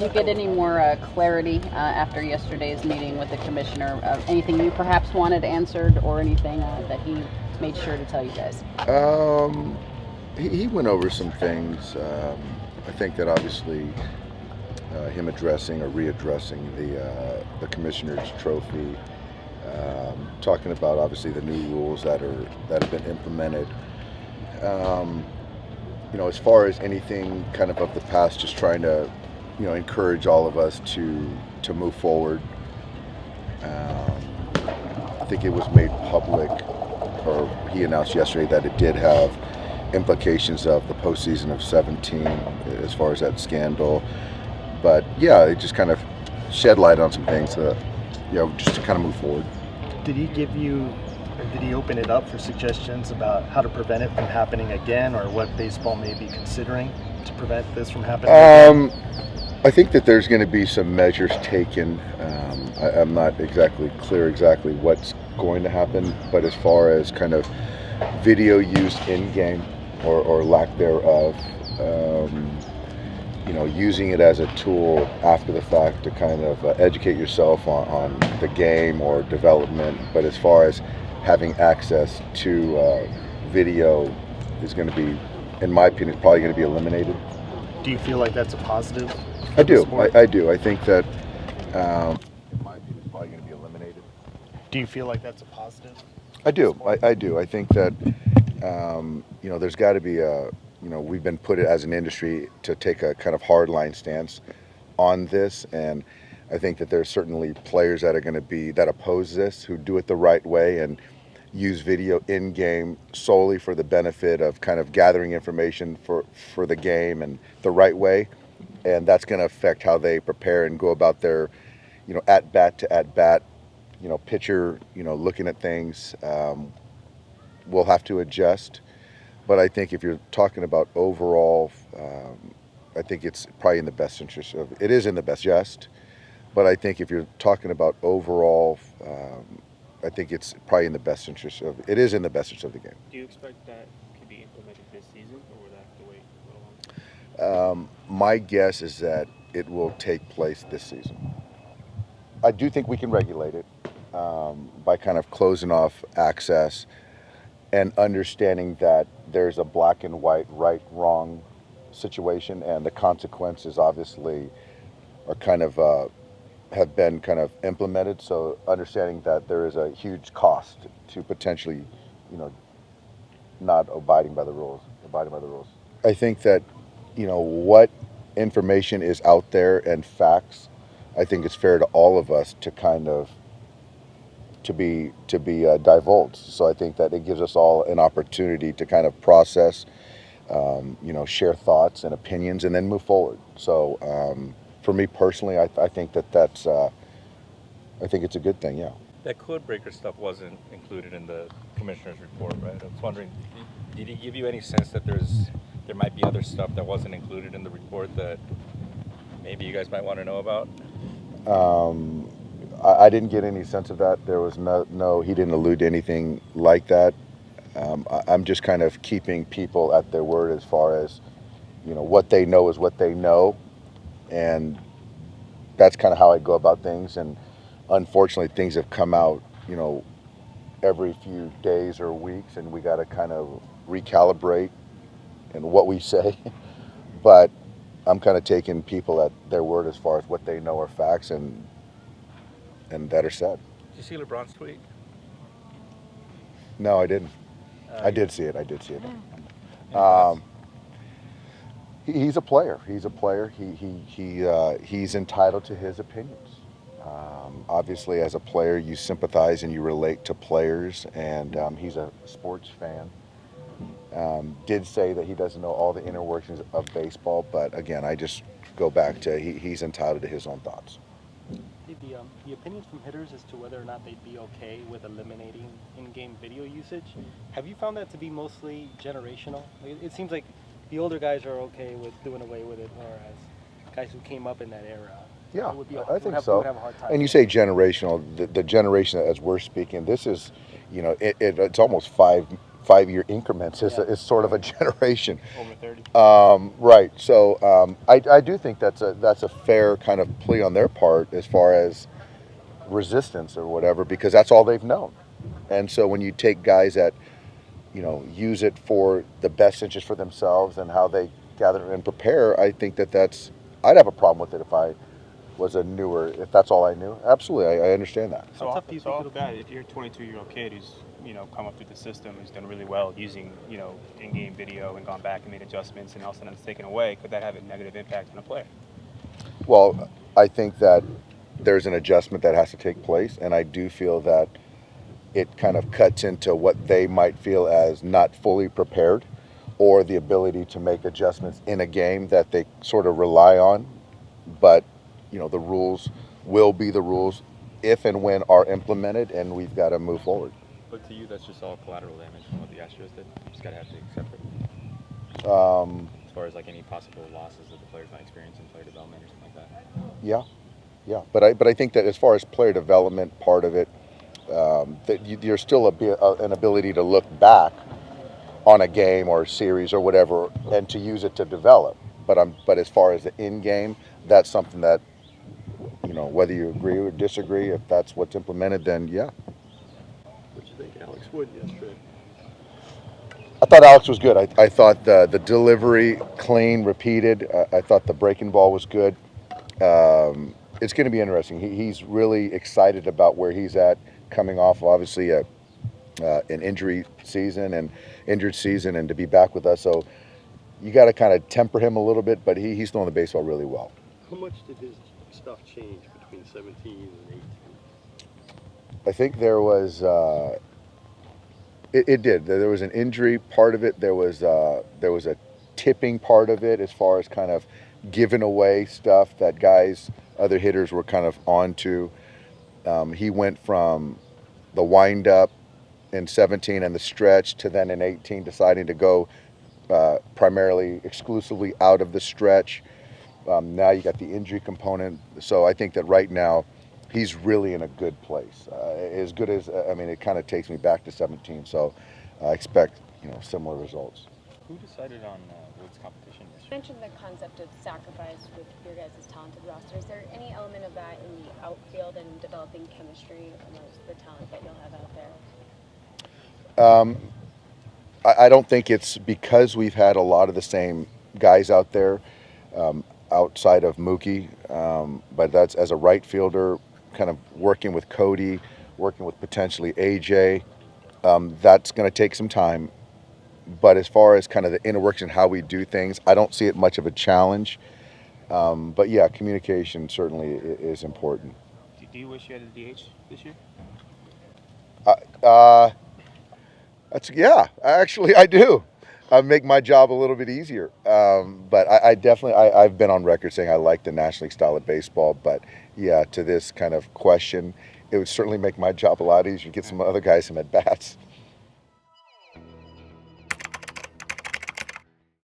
Did you get any more clarity after yesterday's meeting with the commissioner? Anything you perhaps wanted answered, or anything that he made sure to tell you guys? He went over some things. I think that obviously him addressing or readdressing the commissioner's trophy, talking about obviously the new rules that have been implemented. As far as anything kind of the past, just trying to encourage all of us to move forward. I think it was made public, or he announced yesterday, that it did have implications of the postseason of 17 as far as that scandal. But yeah, it just kind of shed light on some things that, just to kind of move forward. Did he open it up for suggestions about how to prevent it from happening again, or what baseball may be considering to prevent this from happening again? I think that there's going to be some measures taken. I'm not exactly clear what's going to happen, but as far as kind of video use in game or lack thereof, using it as a tool after the fact to kind of educate yourself on the game or development. But as far as having access to video is going to be, in my opinion, probably going to be eliminated. Do you feel like that's a positive? I do. I do. I think that, in my opinion, it's probably going to be eliminated. Do you feel like that's a positive? I do. I do. I think that, there's got to be we've been put as an industry to take a kind of hardline stance on this, and I think that there's certainly players that are going to be that oppose this, who do it the right way and use video in game solely for the benefit of kind of gathering information for the game and the right way, and that's going to affect how they prepare and go about their at bat to at bat, pitcher, looking at things. We'll have to adjust. But I think if you're talking about overall, I think it's probably in the best interest of it is in the best just. But I think if you're talking about overall, I think it's probably in the best interest of it is in the best interest of the game. Do you expect that to be implemented this season, or will that have to wait a little longer? My guess is that it will take place this season. I do think we can regulate it by kind of closing off access and understanding that there's a black and white, right, wrong situation, and the consequences obviously are kind of have been kind of implemented. So understanding that there is a huge cost to potentially, not abiding by the rules. I think that, what information is out there and facts, I think it's fair to all of us to kind of to be divulged. So I think that it gives us all an opportunity to kind of process, share thoughts and opinions, and then move forward. So for me personally, I think that's I think it's a good thing. Yeah. That code breaker stuff wasn't included in the commissioner's report, right? I was wondering, did he give you any sense that there might be other stuff that wasn't included in the report that maybe you guys might want to know about? I didn't get any sense of that. There was no, he didn't allude to anything like that. I'm just kind of keeping people at their word as far as, what they know is what they know. And that's kind of how I go about things. And unfortunately, things have come out, every few days or weeks, and we got to kind of recalibrate in what we say. But I'm kind of taking people at their word as far as what they know are facts and that are said. Did you see LeBron's tweet? No, I didn't. I did see it. He's a player. He's entitled to his opinions. Obviously, as a player, you sympathize and you relate to players, and he's a sports fan. Did say that he doesn't know all the inner workings of baseball, but again, I just go back to he's entitled to his own thoughts. The opinions from hitters as to whether or not they'd be okay with eliminating in-game video usage, have you found that to be mostly generational? It seems like the older guys are okay with doing away with it, whereas guys who came up in that era, Yeah, I think would so. have a hard time. And you say generational, the generation as we're speaking, this is, it's almost 5-year increments. It's, Yeah. it's sort of a generation. Over 30. Right. So I do think that's a fair kind of plea on their part as far as resistance or whatever, because that's all they've known. And so when you take guys that, use it for the best interest for themselves and how they gather and prepare, I think I'd have a problem with it if I was if that's all I knew. Absolutely, I understand that. So How tough off, do you so think off it'll that, if you're a 22-year-old kid who's come up through the system, who's done really well using in-game video and gone back and made adjustments, and all of a sudden it's taken away, could that have a negative impact on a player? Well, I think that there's an adjustment that has to take place, and I do feel that it kind of cuts into what they might feel as not fully prepared, or the ability to make adjustments in a game that they sort of rely on. But the rules will be the rules if and when are implemented, and we've got to move forward. But to you, that's just all collateral damage from what the Astros did. You just gotta have to accept it. As far as like any possible losses that the players might experience in player development or something like that. Yeah. But I think that as far as player development part of it, that there's still an ability to look back on a game or a series or whatever, and to use it to develop. But as far as the in game, that's something that whether you agree or disagree, if that's what's implemented, then yeah. What do you think, Alex Wood, yesterday? I thought Alex was good. I thought the delivery clean, repeated. I thought the breaking ball was good. It's going to be interesting. He's really excited about where he's at, coming off obviously an injured season, and to be back with us. So you got to kind of temper him a little bit, but he's throwing the baseball really well. How much did his stuff change between 17 and 18? I think there was. It did. There was an injury part of it. There was a tipping part of it, as far as kind of giving away stuff that other hitters were kind of onto. He went from the wind up in 17 and the stretch to then in 18 deciding to go primarily exclusively out of the stretch. Now you got the injury component. So I think that right now he's really in a good place. As good as, it kind of takes me back to 17. So I expect, similar results. Who decided on Wood's competition You yesterday? mentioned the concept of sacrifice with your guys' talented roster. Is there any element of that in the outfield and developing chemistry amongst the talent that you'll have out there? I don't think it's because we've had a lot of the same guys out there outside of Mookie, but that's as a right fielder, kind of working with Cody, working with potentially AJ. That's going to take some time. But as far as kind of the inner workings and how we do things, I don't see it much of a challenge. But yeah, communication certainly is important. Do you wish you had a DH this year? Actually I do. Make my job a little bit easier. But I definitely, I've been on record saying I like the National League style of baseball. But yeah, to this kind of question, it would certainly make my job a lot easier, get some other guys some at-bats.